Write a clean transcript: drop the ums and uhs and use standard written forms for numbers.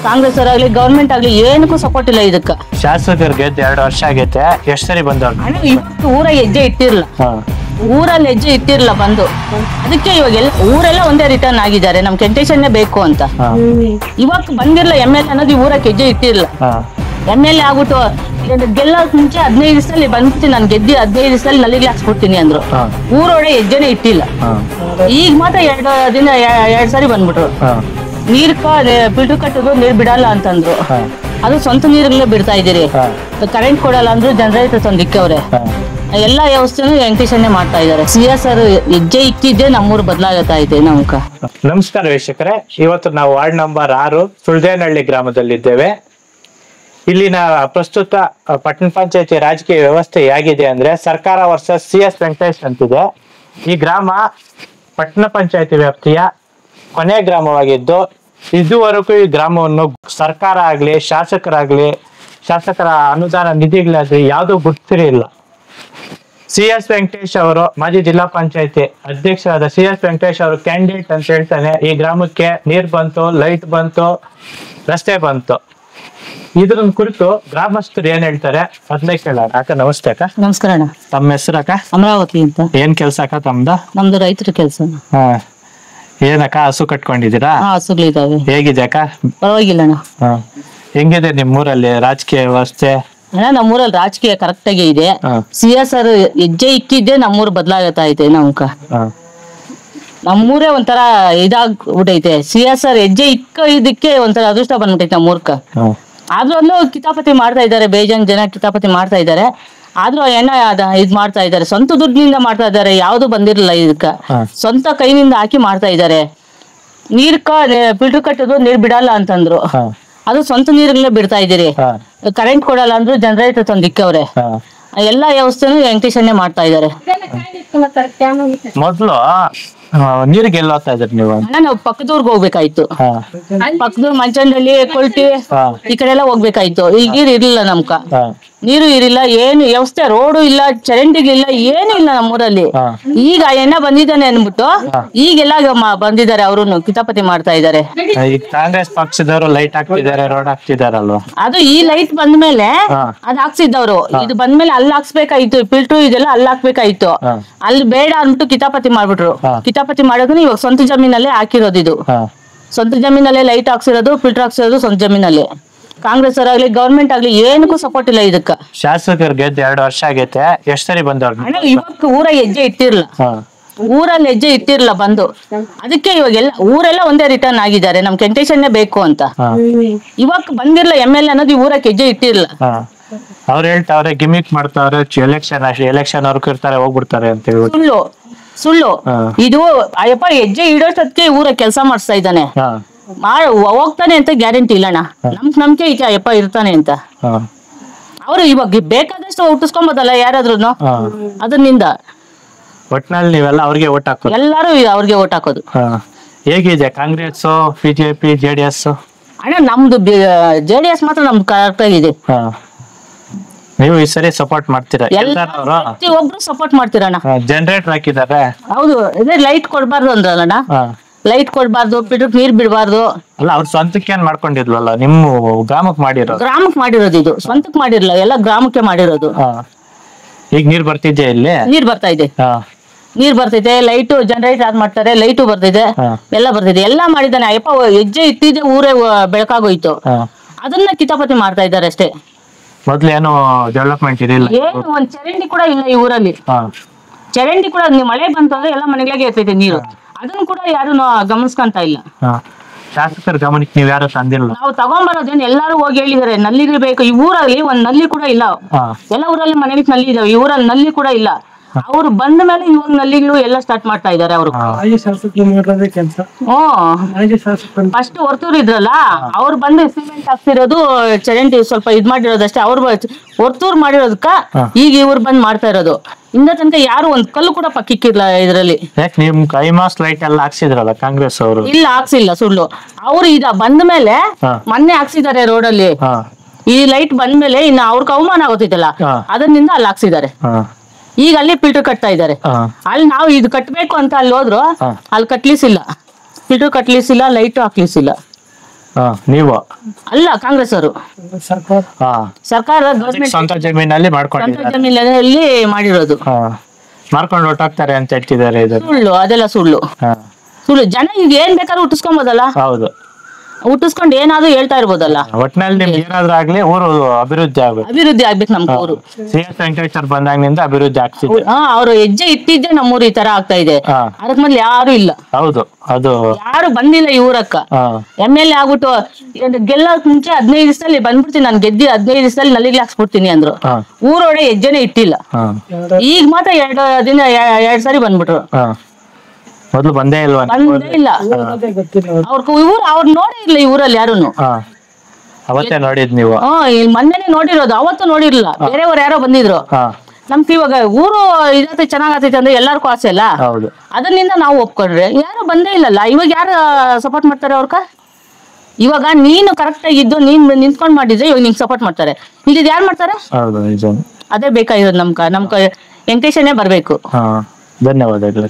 Congress ಅವರಾಗ್ಲಿ government ಆಗ್ಲಿ ಏನಕ್ಕೂ support ಇಲ್ಲ ಇದಕ್ಕ. ಶಾಸಕರು ಗೆದ್ದು 2 ವರ್ಷ ಆಗೈತೆ, ಎಷ್ಟ್ ಸರಿ ಬಂದವ್ರು? ಇವತ್ತು ಊರ ಹೆಜ್ಜೆ ಇಟ್ಟಿರ್ಲ, ಊರಲ್ಲಿ ಹೆಜ್ಜೆ ಇಟ್ಟಿರ್ಲ ಬಂದು. ಅದಕ್ಕೆ ಇವಾಗ ಊರೆಲ್ಲ ಒಂದೇ ರಿಟರ್ನ್ ಆಗಿದ್ದಾರೆ, ನಮ್ ಕಂಟೇಷನ್ನೇ ಬೇಕು ಅಂತ. ಇವಾಗ ಬಂದಿರ್ಲ MLA ಅನ್ನೋದು ಊರಕ್ಕೆ ಹೆಜ್ಜೆ ಇಟ್ಟಿರ್ಲ. MLA ಆಗ್ಬಿಟ್ಟು ಗೆಲ್ಲೋಕ್ ಮುಂಚೆ 15 ದಿವಸದಲ್ಲಿ ಬಂದ್ಬಿಟ್ಟು ನಾನು ಗೆದ್ದಿ 15 ದಿವಸದಲ್ಲಿ ನಲ್ಲಿಗೆ ಹಾಕ್ಸ್ಬಿಡ್ತೀನಿ ಅಂದ್ರು. ಊರೊಡೆ ಹೆಜ್ಜೆನೆ ಇಟ್ಟಿಲ್ಲ. ಈಗ ಮಾತ್ರ 2 ಸಾರಿ ಬಂದ್ಬಿಟ್ರು. ನೀರ್ ಫಿಲ್ಟರ್ ಕಟ್ಟೋದು ನೀರ್ ಬಿಡಲ್ಲ ಅಂತಂದ್ರು. ಅದು ಸ್ವಂತ ನೀರಲ್ಲೇ ಬಿಡ್ತಾ ಇದೀರಿ. ಕರೆಂಟ್ ಕೊಡಲ್ಲ ಅಂದ್ರು, ಜನರೇಟರ್ ತಂದಿಕ್ಕವ್ರೆ. ಎಲ್ಲಾ ವ್ಯವಸ್ಥೆನೂ ವೆಂಕಟೇಶನ್ನೇ ಮಾಡ್ತಾ ಇದಾರೆ. CS ಹೆಜ್ಜೆ ಇಕ್ಕಿದ್ದೆ ನಮ್ಮೂರು ಬದಲಾಗತ್ತಾ ಇದೆ ನಮ್ಕ. ನಮಸ್ಕಾರ ವೀಕ್ಷಕರೇ, ಇವತ್ತು ನಾವು ವಾರ್ಡ್ ನಂಬರ್ 6 ಸುಳ್ದೇನಹಳ್ಳಿ ಗ್ರಾಮದಲ್ಲಿದ್ದೇವೆ. ಇಲ್ಲಿನ ಪ್ರಸ್ತುತ ಪಟ್ಟಣ ಪಂಚಾಯತಿ ರಾಜಕೀಯ ವ್ಯವಸ್ಥೆ ಹೇಗಿದೆ ಅಂದ್ರೆ ಸರ್ಕಾರ ವರ್ಸಸ್ CS ವೆಂಕಟೇಶ್ ಅಂತಿದೆ. ಈ ಗ್ರಾಮ ಪಟ್ಟಣ ಪಂಚಾಯತಿ ವ್ಯಾಪ್ತಿಯ ಕೊನೆ ಗ್ರಾಮವಾಗಿದ್ದು, ಇದುವರೆಗೂ ಈ ಗ್ರಾಮವನ್ನು ಸರ್ಕಾರ ಆಗ್ಲಿ ಶಾಸಕರ ಅನುದಾನ ನಿಧಿಗಳಾಗ್ಲಿ ಯಾವ್ದು ಗುರ್ತಿರಲಿಲ್ಲ. CS ವೆಂಕಟೇಶ್ ಅವರು ಮಾಜಿ ಜಿಲ್ಲಾ ಪಂಚಾಯತಿ ಅಧ್ಯಕ್ಷರಾದ CS ವೆಂಕಟೇಶ್ ಅವರು ಕ್ಯಾಂಡಿಡೇಟ್ ಅಂತ ಹೇಳ್ತಾನೆ. ಈ ಗ್ರಾಮಕ್ಕೆ ನೀರ್ ಬಂತು, ಲೈಟ್ ಬಂತು, ರಸ್ತೆ ಬಂತು. ಇದ್ರ ಕುರಿತು ಗ್ರಾಮಸ್ಥರು ಏನ್ ಹೇಳ್ತಾರೆ ಅದನ್ನೇ ಕೇಳೋಣ. ಅಕ್ಕ ನಮಸ್ತೆ. ಅಕ್ಕ ನಮಸ್ಕಾರ ಅಣ್ಣ. ತಮ್ಮ ಹೆಸರು ಅಕ್ಕ? ಅಮರಾವತಿ ಅಂತ. ಏನ್ ಕೆಲ್ಸ ಅಕ್ಕ ತಮ್ದು? ನಮ್ದು ರೈತರ ಕೆಲಸ. ಏನಕ್ಕ ಹಸು ಕಟ್ಕೊಂಡಿದ್ದೀರಾ? ಹಸುಗಳಿದಾವೆ. ಹೇಗಿದೆ ಅಕ್ಕ? ಪರವಾಗಿಲ್ಲ ಅಣ್ಣ. ಹೆಂಗಿದೆ ನಿಮ್ಮೂರಲ್ಲಿ ರಾಜಕೀಯ ವ್ಯವಸ್ಥೆ? ಅಣ್ಣ ನಮ್ಮೂರಲ್ಲಿ ರಾಜಕೀಯ ಕರೆಕ್ಟ್ ಆಗಿ ಇದೆ. CS ಹೆಜ್ಜೆ ಇಕ್ಕಿದ್ದೆ ನಮ್ಮೂರು ಬದಲಾಗತ್ತಾ ಇದೆ ನಮ್ಕ. ನಮ್ಮೂರೇ ಒಂಥರ ಇದಾಗ್ಬಿಟ್ಟೈತೆ. CS ಹೆಜ್ಜೆ ಇದಕ್ಕೆ ಒಂಥರ ಅದೃಷ್ಟ ಬಂದ್ಬಿಟ್ಟೈತೆ ನಮ್ಮೂರ್ಕ. ಆದ್ರೂ ಒಂದು ಕಿತಾಪತಿ ಮಾಡ್ತಾ ಇದ್ದಾರೆ, ಬೇಜಾನ್ ಜನ ಕಿತಾಪತಿ ಮಾಡ್ತಾ ಇದ್ದಾರೆ. ಆದ್ರೂ ಇದ್ ಮಾಡ್ತಾ ಇದ್ದಾರೆ, ಸ್ವಂತ ದುಡ್ಡಿನಿಂದ ಮಾಡ್ತಾ ಇದ್ದಾರೆ. ಯಾವ್ದು ಬಂದಿರಲಿಲ್ಲ ಇದಕ್ಕ, ಸ್ವಂತ ಕೈನಿಂದ ಹಾಕಿ ಮಾಡ್ತಾ ಇದ್ದಾರೆ. ಫಿಲ್ಟರ್ ಕಟ್ಟೋದು ನೀರ್ ಬಿಡಲ್ಲ ಅಂತಂದ್ರು. ಅದು ಸ್ವಂತ ನೀರಲ್ಲೇ ಬಿಡ್ತಾ ಇದೀರಿ. ಕರೆಂಟ್ ಕೊಡಲ್ಲ ಅಂದ್ರು, ಜನರೇಟರ್ ತಂದಿಕ್ಕವ್ರೆ. ಎಲ್ಲಾ ವ್ಯವಸ್ಥೆನೂ ವೆಂಕಟೇಶನ್ನೇ ಮಾಡ್ತಾ ಇದ್ದಾರೆ. ಮೊದ್ಲು ನೀರಿಗೆ ಎಲ್ಲ ಹೋಗ್ತಾ ಇದ್ರಿ ನೀವು? ನಾವು ಪಕ್ಕದೂರ್ಗೆ ಹೋಗ್ಬೇಕಾಯ್ತು. ಪಕ್ಕದೂರ್ ಮಂಚಂಡಳ್ಳಿ, ಕೊಲ್ಟಿ ಈ ಕಡೆ ಎಲ್ಲ ಹೋಗ್ಬೇಕಾಯ್ತು. ಈಗ ನೀರು ಇರ್ಲಿಲ್ಲ ನಮ್ಕ. ನೀರು ಇರಿಲ್ಲ, ಏನು ವ್ಯವಸ್ಥೆ, ರೋಡು ಇಲ್ಲ, ಚರಂಡಿಗಳಿಲ್ಲ, ಏನು ಇಲ್ಲ ನಮ್ಮೂರಲ್ಲಿ. ಈಗ ಎಣ್ಣ ಬಂದಿದ್ದಾನೆ ಅನ್ಬಿಟ್ಟು ಈಗೆಲ್ಲ ಬಂದಿದ್ದಾರೆ, ಅವರು ಕಿತಾಪತಿ ಮಾಡ್ತಾ ಇದ್ದಾರೆ. ಕಾಂಗ್ರೆಸ್ ಪಕ್ಷದವರು ಲೈಟ್ ಹಾಕ್ತಿದ್ದಾರೆ, ರೋಡ್ ಹಾಕ್ತಿದಾರಲ್ವಾ? ಅದು ಈ ಲೈಟ್ ಬಂದ್ಮೇಲೆ ಅದ್ ಹಾಕ್ಸಿದ್ದವ್ರು. ಇದು ಬಂದ್ಮೇಲೆ ಅಲ್ಲಿ ಹಾಕ್ಸ್ಬೇಕಾಯ್ತು, ಫಿಲ್ಟರ್ ಇದೆಲ್ಲ ಅಲ್ಲಿ ಹಾಕ್ಬೇಕಾಯ್ತು. ಅಲ್ಲಿ ಬೇಡ ಅಂದ್ಬಿಟ್ಟು ಕಿತಾಪತಿ ಮಾಡ್ಬಿಟ್ರು. ಕಿತಾಪತಿ ಮಾಡೋದನ್ನ ಇವಾಗ ಸ್ವಂತ ಜಮೀನಲ್ಲೇ ಹಾಕಿರೋದು. ಇದು ಸ್ವಂತ ಜಮೀನಲ್ಲೇ ಲೈಟ್ ಹಾಕ್ಸಿರೋದು, ಫಿಲ್ಟರ್ ಹಾಕ್ಸಿರೋದು ಸ್ವಂತ ಜಮೀನಲ್ಲೇ. ಕಾಂಗ್ರೆಸ್ ಅವರಾಗ್ಲಿ ಗವರ್ಮೆಂಟ್ ಆಗ್ಲಿ ಏನಕ್ಕೂ ಸಪೋರ್ಟ್ ಇಲ್ಲ ಇದಕ್ಕ. ಶಾಸಕರು ಗೆದ್ದು 2 ವರ್ಷ ಆಗೈತೆ, ಎಷ್ಟ್ ಸರಿ ಬಂದವ್ರು? ಇವಾಗ ಊರ ಹೆಜ್ಜೆ ಇಟ್ಟಿರ್ಲ, ಊರಲ್ಲಿ ಹೆಜ್ಜೆ ಇಟ್ಟಿರ್ಲ ಬಂದು. ಅದಕ್ಕೆ ಇವಾಗ ಊರೆಲ್ಲ ಒಂದೇ ರಿಟರ್ನ್ ಆಗಿದ್ದಾರೆ, ನಮ್ ಕಂಟೇಷನ್ನೇ ಬೇಕು ಅಂತ. ಇವಾಗ ಬಂದಿರ್ಲ MLA ಅನ್ನೋದು ಊರಕ್ಕೆ ಹೆಜ್ಜೆ ಇಟ್ಟಿರ್ಲ. ಅವ್ರು ಹೇಳ್ತಾವ್ರೆ ಗಿಮಿಕ್ ಮಾಡ್ತಾವ್ರೆ, ಎಲೆಕ್ಷನ್ ಅವ್ರು ಇರ್ತಾರೆ ಹೋಗ್ಬಿಡ್ತಾರೆ ಅಂತ ಹೇಳಿ. ಸುಳ್ಳು ಇದು. ಅಯ್ಯಪ್ಪ ಹೆಜ್ಜೆ ಇಡೋಷ್ಟಕ್ಕೆ ಊರ ಕೆಲಸ ಮಾಡಿಸ್ತಾ ಇದ್ದಾನೆ, ಹೋಗ್ತಾನೆ ಅಂತ ಗ್ಯಾರಂಟಿ ಇಲ್ಲಣ್ಣ. ನಂಬಿಕೆ ಐತೆ ಅಯ್ಯಪ್ಪ ಇರ್ತಾನೆ ಅಂತ. ಅವ್ರು ಇವಾಗ ಬೇಕಾದಷ್ಟು ಹುಟ್ಟಿಸ್ಕೊಂಬೋದಲ್ಲ ಯಾರಾದ್ರೂ ಅದರಿಂದ. ಒಟ್ನಲ್ಲಿ ನೀವೆಲ್ಲ ಅವ್ರಿಗೆ ಓಟ್ ಹಾಕೋದು? ಎಲ್ಲಾರು ಅವ್ರಿಗೆ ಓಟ್ ಹಾಕೋದು. ಹೇಗಿದೆ ಕಾಂಗ್ರೆಸ್, BJP, JDS? ಅಣ್ಣ ನಮ್ದು JDS ಮಾತ್ರ ನಮ್ದು ಕರೆಕ್ಟ್ ಆಗಿದೆ. ನೀವು ಈ ಸರಿ ಸಪೋರ್ಟ್ ಮಾಡ್ತೀರಾ? ಒಬ್ರು ಸಪೋರ್ಟ್ ಮಾಡ್ತೀರಣ್ಣ. ಜನರೇಟರ್ ಹಾಕಿದ್ದಾರೆ. ಹೌದು, ಇದೇ ಲೈಟ್ ಕೊಡ್ಬಾರ್ದು ಅಂದ್ರಲ್ಲಣ್ಣ. ಲೈಟ್ ಕೊಡ್ಬಾರ್ದು, ಫಿಲ್ಟರ್ ನೀರ್ ಬಿಡಬಾರ್ದು. ಅಲ್ಲ, ಅವ್ರ ಸ್ವಂತಕ್ಕೆ ಏನ್ ಮಾಡ್ಕೊಂಡಿದ್ವಲ್ಲ, ನಿಮ್ಮ ಗ್ರಾಮಕ್ಕೆ ಮಾಡಿರೋದು? ಗ್ರಾಮಕ್ಕೆ ಮಾಡಿರೋದು ಇದು, ಸ್ವಂತಕ್ಕೆ ಮಾಡಿರಲ್ಲ, ಎಲ್ಲ ಗ್ರಾಮಕ್ಕೆ ಮಾಡಿರೋದು. ಈಗ ನೀರ್ ಬರ್ತಿದ್ಯಾ ಇಲ್ಲಿ? ನೀರ್ ಬರ್ತಾ ಇದೆ, ನೀರ್ ಬರ್ತೈತೆ. ಲೈಟು ಜನರೇಟರ್ ಆನ್ ಮಾಡ್ತಾರೆ, ಲೈಟು ಬರ್ತಿದೆ, ಎಲ್ಲ ಬರ್ತಿದೆ, ಎಲ್ಲ ಮಾಡಿದ್ದಾನೆ. ಅಯ್ಯಪ್ಪ ಹೆಜ್ಜೆ ಇಟ್ಟಿದ್ದೆ ಊರೇ ಬೆಳಕಾಗೋಯ್ತು. ಅದನ್ನ ಕಿತಾಪತಿ ಮಾಡ್ತಾ ಇದ್ದಾರೆ ಅಷ್ಟೇ. ಮೊದ್ಲು ಏನು ಡೆವಲಪ್ಮೆಂಟ್ ಇದಿಲ್ಲ, ಏನು ಒಂದ್ ಚರಂಡಿ ಕೂಡ ಇಲ್ಲ ಈ ಊರಲ್ಲಿ. ಚರಂಡಿ ಕೂಡ ಮಳೆ ಬಂತು ಅಂದ್ರೆ ಎಲ್ಲ ಮನೆಗಳಿಗೆ ಇರ್ತೈತೆ ನೀರು. ಅದನ್ನು ಕೂಡ ಯಾರು ಗಮನಿಸ್ಕೊಂತ ಇಲ್ಲ. ಶಾಸಕರ ಗಮನಕ್ಕೆ ನೀವ್ ಯಾರು ತಂದಿಲ್ಲ? ನಾವು ತಗೊಂಡ್ಬರೋದೇನು ಎಲ್ಲಾರು ಹೋಗಿ ಹೇಳಿದಾರೆ, ನಲ್ಲಿಗಳು ಬೇಕು. ಈ ಊರಲ್ಲಿ ಒಂದ್ ನಲ್ಲಿ ಕೂಡ ಇಲ್ಲ. ಎಲ್ಲ ಊರಲ್ಲಿ ಮನೆಗೆ ನಲ್ಲಿ ಇದಾವೆ, ಈ ಊರಲ್ಲಿ ನಲ್ಲಿ ಕೂಡ ಇಲ್ಲ. ಅವ್ರು ಬಂದ ಮೇಲೆ ಇವಾಗ ನಲ್ಲಿಗಳು ಎಲ್ಲ ಸ್ಟಾರ್ಟ್ ಮಾಡ್ತಾ ಇದಾರೆ. ಅವರು ಫಸ್ಟ್ ಹೊರ್ತೂರ್ ಇದ್ರಲ್ಲ, ಅವ್ರು ಬಂದು ಸಿಮೆಂಟ್ ಹಾಕ್ತಿರೋದು, ಚರಂಡಿ ಸ್ವಲ್ಪ ಇದ್ ಮಾಡಿರೋದಷ್ಟೇ. ಅವ್ರು ಹೊರ್ತೂರ್ ಮಾಡಿರೋದಕ್ಕ ಈಗ ಇವ್ರು ಬಂದ್ ಮಾಡ್ತಾ ಇರೋದು. ಇಂದ ತನಕ ಯಾರು ಒಂದ್ ಕಲ್ಲು ಕೂಡ ಪಕ್ಕಿಕ್ಕಿರ್ಲ ಇದ್ರಲ್ಲಿ. ನಿಮ್ ಕೈಮಾಸ್ ಲೈಟ್ ಎಲ್ಲ ಹಾಕ್ಸಿದ್ರಲ್ಲ ಕಾಂಗ್ರೆಸ್ ಅವರು? ಇಲ್ಲ, ಹಾಕ್ಸಿಲ್ಲ, ಸುಳ್ಳು. ಅವ್ರು ಬಂದ ಮೇಲೆ ಮೊನ್ನೆ ಹಾಕ್ಸಿದ್ದಾರೆ ರೋಡಲ್ಲಿ. ಈ ಲೈಟ್ ಬಂದ್ಮೇಲೆ ಇನ್ನು ಅವ್ರಿಗೆ ಅವಮಾನ ಆಗೋತೈತಲ್ಲ, ಅದರಿಂದ ಅಲ್ಲಿ ಹಾಕ್ಸಿದ್ದಾರೆ. ಈಗ ಅಲ್ಲಿ ಫಿಲ್ಟರ್ ಕಟ್ತಾ ಇದ್ದಾರೆ. ಅಲ್ಲಿ ನಾವು ಇದು ಕಟ್ಬೇಕು ಅಂತ ಅಲ್ಲಿ ಹೋದ್ರು, ಅಲ್ಲಿ ಕಟ್ಲಿಸಿಲ್ಲ, ಫಿಲ್ಟರ್ ಕಟ್ಲಿಸಿಲ್ಲ, ಲೈಟ್ ಹಾಕ್ಲಿಸಿಲ್ಲ. ನೀವು ಅಲ್ಲ ಕಾಂಗ್ರೆಸ್ ಅವರು ಹಾ ಸರ್ಕಾರ ಗವರ್ಮೆಂಟ್ ಸ್ವಂತ ಜಮೀನಲ್ಲಿ ಸ್ವಂತ ಮಾಡ್ಕೊಂಡಿದ್ದಾರೆ. ಜಮೀನಲ್ಲಿ ಮಾಡಿರೋದು. ಮಾರ್ಕೊಂಡು ಹೊರಟಾಗ್ತಾರೆ ಅಂತ ಹೇಳ್ತಿದ್ದಾರೆ ಇದು. ಸುಳ್ಳು, ಅದೆಲ್ಲ ಸುಳ್ಳು. ಸುಳ್ಳು. ಜನ ಈಗ ಏನ್ ಬೇಕಾದ್ರೂ ಹುಟ್ಟಿಸ್ಕೊಬೋದಲ್ಲ, ಹೌದು, ಹುಟ್ಟಿಸ್ಕೊಂಡು ಏನಾದ್ರು ಹೇಳ್ತಾ ಇರ್ಬೋದಲ್ಲ. ಒಟ್ನಲ್ಲಿ ನಿಮ್ಗೆ ಏನಾದ್ರೂ ಆಗ್ಲಿ ಊರು ಅಭಿವೃದ್ಧಿ ಆಗ್ಬೇಕು. ಅಭಿವೃದ್ಧಿ ಆಗ್ಬೇಕು ನಮ್ಮ ಊರು. CS ವೆಂಕಟೇಶ್ವರ ಬಂದಾಗಿನಿಂದ ಅಭಿವೃದ್ಧಿ ಆಗ್ತಿದೆ. ಅವ್ರು ಹೆಜ್ಜೆ ಇಟ್ಟಿದ್ದೆ ನಮ್ಮೂರು ಈ ತರ ಆಗ್ತಾ ಇದೆ. ಅದಕ್ ಮೊದ್ಲು ಯಾರು ಇಲ್ಲ. ಹೌದು, ಅದು ಯಾರು ಬಂದಿಲ್ಲ ಈ ಊರಕ್ಕ. MLA ಆಗ್ಬಿಟ್ಟು ಗೆಲ್ಲಕ್ ಮುಂಚೆ 15 ದಿವಸದಲ್ಲಿ ಬಂದ್ಬಿಡ್ತೀನಿ, ನಾನು ಗೆದ್ದಿ 15 ದಿವಸದಲ್ಲಿ ನಲ್ಲಿಗೆ ಹಾಕ್ಸ್ಬಿಡ್ತೀನಿ ಅಂದ್ರು. ಊರೊಡೆ ಹೆಜ್ಜೆನೆ ಇಟ್ಟಿಲ್ಲ. ಈಗ ಮಾತ್ರ 2 ಸಾರಿ ಬಂದ್ಬಿಟ್ರು. ಮೊದ್ಲು ಬಂದೇ ಇಲ್ವಾ? ಬಂದೇ ಇಲ್ಲ. ಅವ್ರು ನೋಡೇ ಇಲ್ಲ ಈ ಊರಲ್ಲಿ ಯಾರುನು. ಅವತ್ತೇ ನೋಡಿದ್ ನೀವು? ಇಲ್ಲಿ ಮೊನ್ನೆನೆ ನೋಡಿರೋದು, ಅವತ್ತು ನೋಡಿರ್ಲಿಲ್ಲ. ಬೇರೆಯವ್ರು ಯಾರೋ ಬಂದಿದ್ರು. ನಮ್ಗೆ ಇವಾಗ ಊರು ಇದಕ್ಕೆ ಚೆನ್ನಾಗತೈತೆ ಅಂದ್ರೆ ಎಲ್ಲಾರ್ಗೂ ಆಸೆ ಅಲ್ಲ. ಅದನ್ನಿಂದ ನಾವು ಒಪ್ಕೊಂಡ್ರೆ ಯಾರು ಬಂದೇ ಇಲ್ಲಲ್ಲ. ಇವಾಗ ಯಾರು ಸಪೋರ್ಟ್ ಮಾಡ್ತಾರೆ ಅವ್ರಕ? ಇವಾಗ ನೀನು ಕರೆಕ್ಟ್ ಆಗಿದ್ದು ನೀನ್ ನಿಂತ್ಕೊಂಡ್ ಮಾಡಿದ್ರೆ ಇವಾಗ ನಿಂಗೆ ಸಪೋರ್ಟ್ ಮಾಡ್ತಾರೆ. ಇಲ್ಲಿ ಯಾರು ಮಾಡ್ತಾರೆ? ಹೌದು, ಅದೇ ಬೇಕಾಗಿರೋದು ನಮ್ಕ ವೆಂಕಟೇಶನೇ ಬರ್ಬೇಕು. ಧನ್ಯವಾದಗಳು.